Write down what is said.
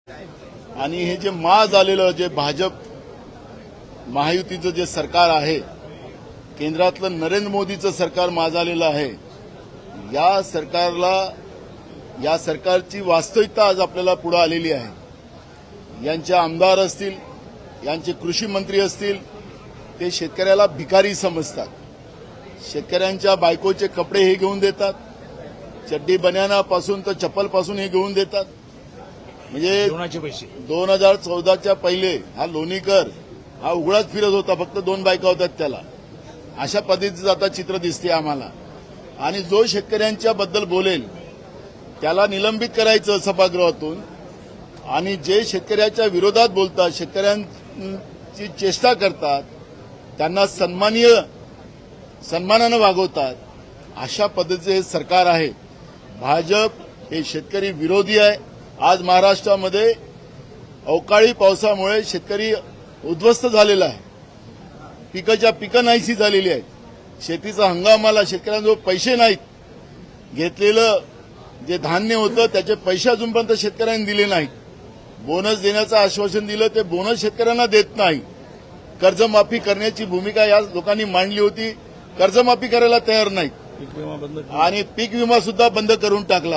आणि हे जे माज आलेलं जे भाजप महायुतीचं जे सरकार आहे, केंद्रातलं नरेंद्र मोदीचं सरकार माज आलेलं आहे, या सरकारची वास्तविकता आज आपल्याला पुढे आलेली आहे। यांचे आमदार असतील, यांचे कृषी मंत्री असतील, ते शेतकऱ्याला भिकारी समजतात। शेतकऱ्यांच्या बायकोचे कपडे हे घेऊन देतात, चड्डी बन्यानापासून तर चप्पलपासून हे घेऊन देतात। म्हणजे 2014च्या पहिले हा लोणीकर हा उघडाच फिरत होता, फक्त 2 बायका होत्या त्याला। अशा पद्धतीचं आता चित्र दिसते आम्हाला। आणि जो शेतकऱ्यांच्या बद्दल बोलेल त्याला निलंबित करायचं सभागृहातून, आणि जे शेतकऱ्याच्या विरोधात बोलतात, शेतकऱ्यांची चेष्टा करतात, त्यांना सन्मानानं वागवतात, अशा पद्धतीचे हे सरकार आहे। भाजप हे शेतकरी विरोधी आहे। आज महाराष्ट्रामध्ये अवकाळी पावसामुळे शेतकरी उद्ध्वस्त झालेला आहे। पिकं नाहीशी झालेली आहेत। शेतीचा हंगामाला शेतकऱ्यांजवळ पैसे नाहीत। घेतलेलं जे धान्य होतं त्याचे पैसे अजूनपर्यंत शेतकऱ्यांनी दिले नाहीत। बोनस देण्याचं आश्वासन दिलं, ते बोनस शेतकऱ्यांना देत नाही। कर्जमाफी करण्याची भूमिका या लोकांनी मांडली होती, कर्जमाफी करायला तयार नाहीत, आणि पीक विमा सुद्धा बंद करून टाकला।